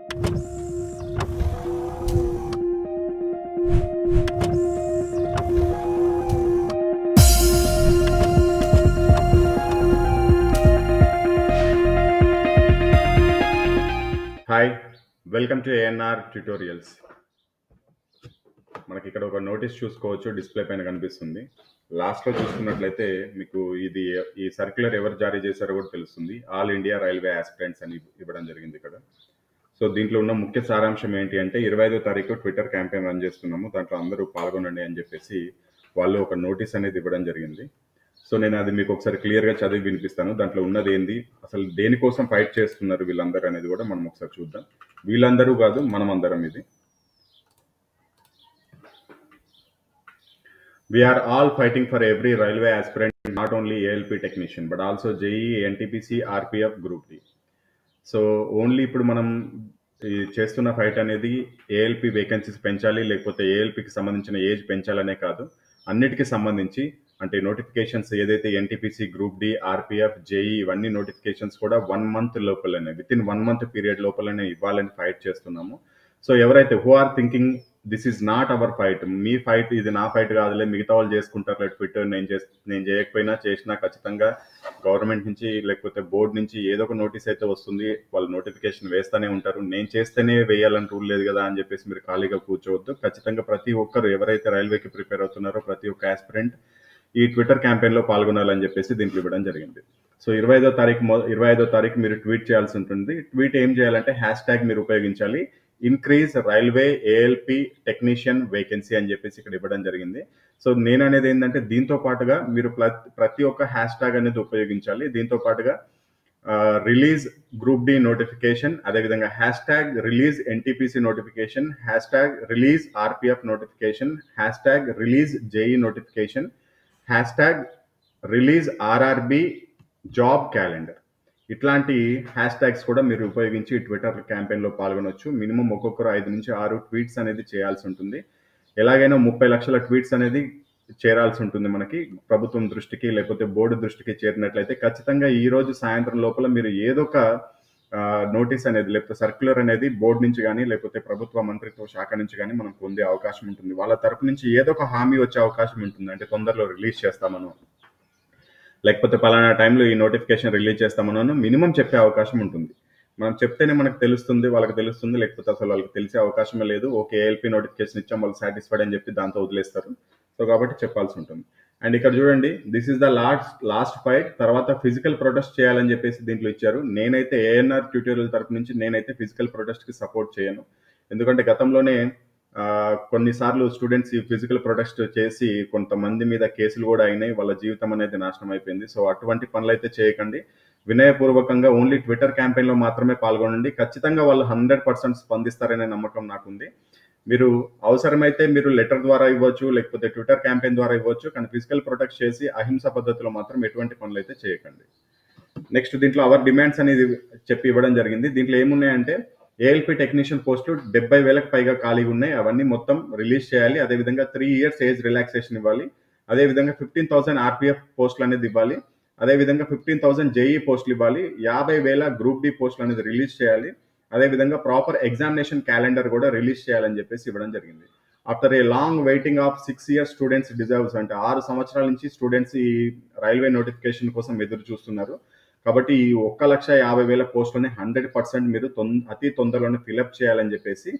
Hi, welcome to ANR tutorials. మనకి ఇక్కడ ఒక నోటీస్ చూసుకోవచ్చు, డిస్ప్లే పైన కనిపిస్తుంది. లాస్ట్లో చూసుకున్నట్లయితే మీకు ఈ సర్క్యులర్ ఎవరు జారీ చేశారో కూడా తెలుస్తుంది. ఆల్ ఇండియా రైల్వే ఆస్పిరెంట్స్ అని ఇవ్వడం జరిగింది ఇక్కడ. సో దీంట్లో ఉన్న ముఖ్య సారాంశం ఏంటి అంటే 25వ తారీఖు ట్విట్టర్ క్యాంపెయిన్ రన్ చేస్తున్నాము, దాంట్లో అందరూ పాల్గొనండి అని చెప్పేసి వాళ్ళు ఒక నోటీస్ అనేది ఇవ్వడం జరిగింది. సో నేను అది మీకు ఒకసారి క్లియర్గా చదివి వినిపిస్తాను. దాంట్లో ఉన్నది ఏంది, అసలు దేనికోసం ఫైట్ చేస్తున్నారు వీళ్ళందరూ అనేది కూడా మనం ఒకసారి చూద్దాం. వీళ్ళందరూ కాదు, మనం అందరం. ఇది We are all fighting for every railway aspirant, not only ALP technician, but also JEE, NTPC, RPF, Group D. So only ఇప్పుడు మనం చేస్తున్న ఫైట్ అనేది ఏఎల్పి వేకెన్సీస్ పెంచాలి, లేకపోతే ఏఎల్పికి సంబంధించిన ఏజ్ పెంచాలనే కాదు, అన్నిటికీ సంబంధించి అంటే నోటిఫికేషన్స్ ఏదైతే NTPC, group D, RPF, JE ఇవన్నీ నోటిఫికేషన్స్ కూడా 1 month లోపలనే, విత్ ఇన్ 1 month పీరియడ్ లోపలనే ఇవ్వాలని ఫైట్ చేస్తున్నాము. సో ఎవరైతే who are thinking this is not our fight, మీ ఫైట్ ఇది నా ఫైట్ కాదులే, మిగతా వాళ్ళు చేసుకుంటారు ట్విట్టర్, నేను చేయకపోయినా చేసినా ఖచ్చితంగా గవర్నమెంట్ నుంచి లేకపోతే బోర్డు నుంచి ఏదో ఒక నోటీస్ అయితే వస్తుంది, వాళ్ళు నోటిఫికేషన్ వేస్తూనే ఉంటారు, నేను చేస్తేనే వేయాలని రూల్ లేదు కదా అని చెప్పేసి మీరు ఖాళీగా కూర్చోవద్దు. ఖచ్చితంగా ప్రతి ఒక్కరు ఎవరైతే రైల్వేకి ప్రిపేర్ అవుతున్నారో ప్రతి ఒక్క ఆస్పిరెంట్ ఈ ట్విట్టర్ క్యాంపెయిన్లో పాల్గొనాలని చెప్పేసి దీంట్లో ఇవ్వడం జరిగింది. సో 25వ తారీఖు మీరు ట్వీట్ చేయాల్సి ఉంటుంది. ట్వీట్ ఏం చేయాలంటే హ్యాష్ మీరు ఉపయోగించాలి, increase railway ALP technician vacancy అని చెప్పేసి ఇక్కడ ఇవ్వడం జరిగింది. సో నేను అనేది ఏంటంటే దీంతో పాటుగా మీరు ప్రతి ఒక్క హ్యాష్ ట్యాగ్ అనేది ఉపయోగించాలి. దీంతో పాటుగా రిలీజ్ గ్రూప్ డి నోటిఫికేషన్, అదేవిధంగా hash tag release NTPC notification, hash tag release RPF notification, hash tag release JEE notification, hash tag release RRB job calendar. ఇట్లాంటి హ్యాష్ ట్యాగ్స్ కూడా మీరు ఉపయోగించి ట్విట్టర్ క్యాంపెయిన్లో పాల్గొనవచ్చు. మినిమం ఒక్కొక్కరు 5 నుంచి 6 ట్వీట్స్ అనేది చేయాల్సి ఉంటుంది. ఎలాగైనా 30 లక్షల ట్వీట్స్ అనేది చేరాల్సి ఉంటుంది మనకి ప్రభుత్వం దృష్టికి, లేకపోతే బోర్డు దృష్టికి చేరినట్లయితే ఖచ్చితంగా ఈ రోజు సాయంత్రం లోపల మీరు ఏదో ఒక నోటీస్ అనేది లేకపోతే సర్క్యులర్ అనేది బోర్డు నుంచి కానీ లేకపోతే ప్రభుత్వ మంత్రిత్వ శాఖ నుంచి కానీ మనం పొందే అవకాశం ఉంటుంది. వాళ్ళ తరపు నుంచి ఏదో ఒక హామీ వచ్చే అవకాశం ఉంటుంది, అంటే తొందరలో రిలీజ్ చేస్తామను, లేకపోతే పలానా టైంలో ఈ నోటిఫికేషన్ రిలీజ్ చేస్తామనో మినిమం చెప్పే అవకాశం ఉంటుంది. మనం చెప్తేనే మనకు తెలుస్తుంది, వాళ్ళకి తెలుస్తుంది, లేకపోతే అసలు వాళ్ళకి తెలిసే అవకాశమే లేదు. ఓకే ఏఎల్పి నోటిఫికేషన్ ఇచ్చాం, వాళ్ళు సాటిస్ఫైడ్ అని చెప్పి దాంతో వదిలేస్తారు. సో కాబట్టి చెప్పాల్సి ఉంటుంది. అండ్ ఇక్కడ చూడండి, this is the last fight. తర్వాత ఫిజికల్ ప్రొటెస్ట్ చేయాలని చెప్పేసి దీంట్లో ఇచ్చారు. నేనైతే ఏఎన్ఆర్ ట్యూటోరియల్ తరపు నుంచి నేనైతే ఫిజికల్ ప్రొటెస్ట్కి సపోర్ట్ చేయను. ఎందుకంటే గతంలోనే కొన్నిసార్లు స్టూడెంట్స్ ఈ ఫిజికల్ ప్రొటెస్ట్ చేసి కొంతమంది మీద కేసులు కూడా అయినాయి, వాళ్ళ జీవితం అనేది నాశనం అయిపోయింది. సో అటువంటి పనులు అయితే చేయకండి. వినయపూర్వకంగా ఓన్లీ ట్విట్టర్ క్యాంపెయిన్లో మాత్రమే పాల్గొనండి. ఖచ్చితంగా వాళ్ళు 100% స్పందిస్తారనే నమ్మకం నాకుంది. మీరు అవసరమైతే మీరు లెటర్ ద్వారా ఇవ్వచ్చు, లేకపోతే ట్విట్టర్ క్యాంపెయిన్ ద్వారా ఇవ్వచ్చు, కానీ ఫిజికల్ ప్రొటెక్ట్ చేసి అహింస పద్ధతిలో మాత్రం ఎటువంటి పనులు అయితే చేయకండి. నెక్స్ట్ దీంట్లో అవర్ డిమాండ్స్ అనేది చెప్పి ఇవ్వడం జరిగింది. దీంట్లో ఏమున్నాయంటే ఏఎల్పి టెక్నీషియన్ పోస్టులు 70,000కు పైగా ఖాళీగా ఉన్నాయి, అవన్నీ మొత్తం రిలీజ్ చేయాలి. అదేవిధంగా 3 years ఏజ్ రిలాక్సేషన్ ఇవ్వాలి. అదేవిధంగా 15,000 ఆర్పిఎఫ్ పోస్టులు అనేది ఇవ్వాలి. అదేవిధంగా 15,000 జేఈ పోస్టులు ఇవ్వాలి. 50,000 గ్రూప్ డి పోస్టులు అనేది రిలీజ్ చేయాలి. అదేవిధంగా ప్రాపర్ ఎగ్జామినేషన్ క్యాలెండర్ కూడా రిలీజ్ చేయాలని చెప్పేసి ఇవ్వడం జరిగింది. After a long waiting of 6 years students deserves, అంటే 6 సంవత్సరాల నుంచి స్టూడెంట్స్ ఈ రైల్వే నోటిఫికేషన్ కోసం ఎదురు చూస్తున్నారు. కాబట్టి ఈ 1,50,000 పోస్టులని 100% మీరు అతి తొందరలోనే ఫిలప్ చేయాలని చెప్పేసి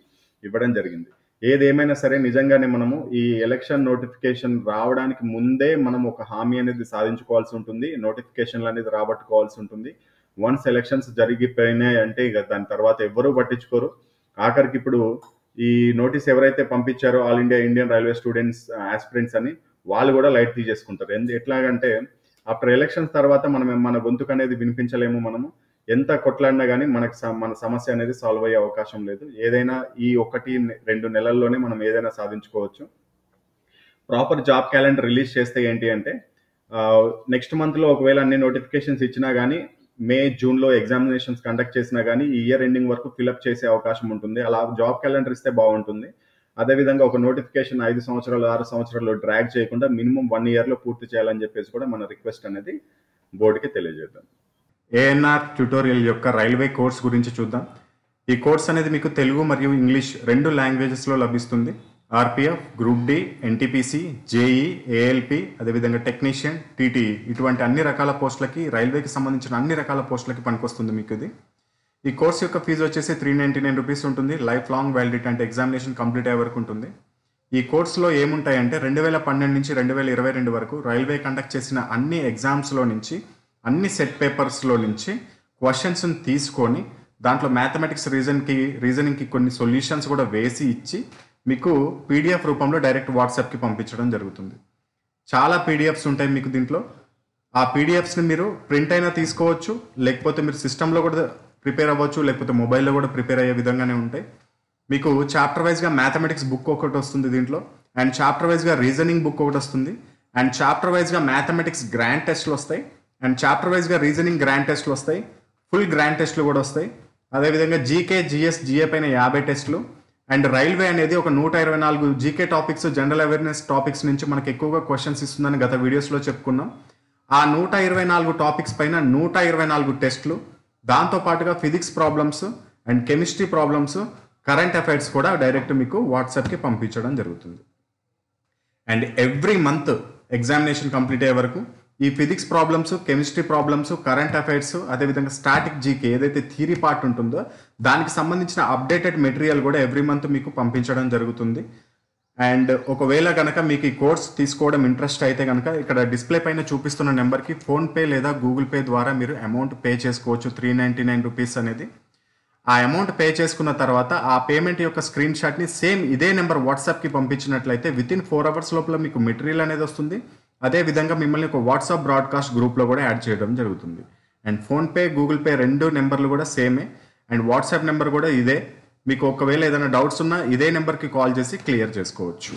ఇవ్వడం జరిగింది. ఏదేమైనా సరే నిజంగానే మనము ఈ ఎలక్షన్ నోటిఫికేషన్ రావడానికి ముందే మనం ఒక హామీ అనేది సాధించుకోవాల్సి ఉంటుంది, నోటిఫికేషన్లు అనేది రాబట్టుకోవాల్సి ఉంటుంది. వన్స్ ఎలక్షన్స్ జరిగిపోయినాయి అంటే ఇక దాని తర్వాత ఎవ్వరూ పట్టించుకోరు. ఆఖరికి ఇప్పుడు ఈ నోటీస్ ఎవరైతే పంపించారో all India Indian railway students aspirants అని, వాళ్ళు కూడా లైట్ తీసేసుకుంటారు. ఎట్లాగంటే ఆఫ్టర్ ఎలక్షన్స్ తర్వాత మన గొంతుకు అనేది వినిపించలేము. మనము ఎంత కొట్లాడినా కానీ మన సమస్య అనేది సాల్వ్ అయ్యే అవకాశం లేదు. ఏదైనా ఈ 1-2 నెలల్లోనే మనం ఏదైనా సాధించుకోవచ్చు. ప్రాపర్ జాబ్ క్యాలెండర్ రిలీజ్ చేస్తే ఏంటి అంటే నెక్స్ట్ మంత్లో ఒకవేళ అన్ని నోటిఫికేషన్స్ ఇచ్చినా కానీ మే జూన్లో ఎగ్జామినేషన్స్ కండక్ట్ చేసినా కానీ ఈ ఇయర్ ఎండింగ్ వరకు ఫిలప్ చేసే అవకాశం ఉంటుంది. అలా జాబ్ క్యాలెండర్ ఇస్తే బాగుంటుంది. అదేవిధంగా ఒక నోటిఫికేషన్ 5 సంవత్సరాలు 6 సంవత్సరాలు డ్రాగ్ చేయకుండా మినిమం 1 yearలో పూర్తి చేయాలని చెప్పేసి కూడా మన రిక్వెస్ట్ అనేది బోర్డుకి తెలియజేద్దాం. ఏఎన్ఆర్ ట్యూటోరియల్ యొక్క రైల్వే కోర్స్ గురించి చూద్దాం. ఈ కోర్స్ అనేది మీకు తెలుగు మరియు ఇంగ్లీష్ 2 లాంగ్వేజెస్లో లభిస్తుంది. RPF, group D, NTPC, JE, ALP, అదేవిధంగా టెక్నీషియన్, టీటీఈ ఇటువంటి అన్ని రకాల పోస్టులకి, రైల్వేకి సంబంధించిన అన్ని రకాల పోస్టులకి పనికొస్తుంది మీకు ఇది. ఈ కోర్స్ యొక్క ఫీజు వచ్చేసి 399 రూపీస్ ఉంటుంది. లైఫ్ లాంగ్ వ్యాలిడిటీ అంటే ఎగ్జామినేషన్ కంప్లీట్ అయ్యే వరకు ఉంటుంది. ఈ కోర్సులో ఏముంటాయంటే 2012 నుంచి 2022 వరకు రైల్వే కండక్ట్ చేసిన అన్ని ఎగ్జామ్స్లో నుంచి, అన్ని సెట్ పేపర్స్లో నుంచి క్వశ్చన్స్ని తీసుకొని దాంట్లో మ్యాథమెటిక్స్ రీజనింగ్కి కొన్ని సొల్యూషన్స్ కూడా వేసి ఇచ్చి మీకు పీడిఎఫ్ రూపంలో డైరెక్ట్ వాట్సాప్కి పంపించడం జరుగుతుంది. చాలా పీడిఎఫ్స్ ఉంటాయి మీకు దీంట్లో. ఆ పీడిఎఫ్స్ని మీరు ప్రింట్ అయినా తీసుకోవచ్చు, లేకపోతే మీరు సిస్టంలో కూడా ప్రిపేర్ అవ్వచ్చు, లేకపోతే మొబైల్లో కూడా ప్రిపేర్ అయ్యే విధంగానే ఉంటాయి. మీకు చాప్టర్ వైజ్గా మ్యాథమెటిక్స్ బుక్ ఒకటి వస్తుంది దీంట్లో, అండ్ చాప్టర్ వైజ్గా రీజనింగ్ బుక్ ఒకటి వస్తుంది, అండ్ చాప్టర్ వైజ్గా మ్యాథమెటిక్స్ గ్రాండ్ టెస్ట్లు వస్తాయి, అండ్ చాప్టర్ వైజ్గా రీజనింగ్ గ్రాండ్ టెస్ట్లు వస్తాయి, ఫుల్ గ్రాండ్ టెస్ట్లు కూడా వస్తాయి. అదేవిధంగా జీకే, జిఎస్, జిఏ పైన 50 టెస్టులు, అండ్ రైల్వే అనేది ఒక 124 GK topics, general awareness topics నుంచి మనకు ఎక్కువగా క్వశ్చన్స్ ఇస్తుందని గత వీడియోస్లో చెప్పుకున్నాం. ఆ 124 టాపిక్స్ పైన 124 టెస్టులు, దాంతోపాటుగా physics problems and chemistry problems, current affairs కూడా డైరెక్ట్ మీకు వాట్సాప్కి పంపించడం జరుగుతుంది. And every month examination complete అయ్యే వరకు ఈ physics problems, chemistry problems, current affairs, అదేవిధంగా స్టాటిక్ జీకే ఏదైతే థియరీ పార్ట్ ఉంటుందో దానికి సంబంధించిన అప్డేటెడ్ మెటీరియల్ కూడా ఎవ్రీ మంత్ మీకు పంపించడం జరుగుతుంది. అండ్ ఒకవేళ కనుక మీకు ఈ కోర్స్ తీసుకోవడం ఇంట్రెస్ట్ అయితే కనుక ఇక్కడ డిస్ప్లే పైన చూపిస్తున్న నెంబర్కి ఫోన్పే లేదా గూగుల్ పే ద్వారా మీరు అమౌంట్ పే చేసుకోవచ్చు. 399 రూపీస్ అనేది. ఆ అమౌంట్ పే చేసుకున్న తర్వాత ఆ పేమెంట్ యొక్క స్క్రీన్ షాట్ని సేమ్ ఇదే నెంబర్ వాట్సాప్కి పంపించినట్లయితే వితిన్ 4 అవర్స్ లోపల మీకు మెటీరియల్ అనేది వస్తుంది. అదేవిధంగా మిమ్మల్ని ఒక వాట్సాప్ బ్రాడ్కాస్ట్ గ్రూప్లో కూడా యాడ్ చేయడం జరుగుతుంది. అండ్ ఫోన్పే, గూగుల్ పే 2 నెంబర్లు కూడా సేమే, అండ్ వాట్సాప్ నెంబర్ కూడా ఇదే. మీకు ఒకవేళ ఏదైనా డౌట్స్ ఉన్నా ఇదే నెంబర్కి కాల్ చేసి క్లియర్ చేసుకోవచ్చు.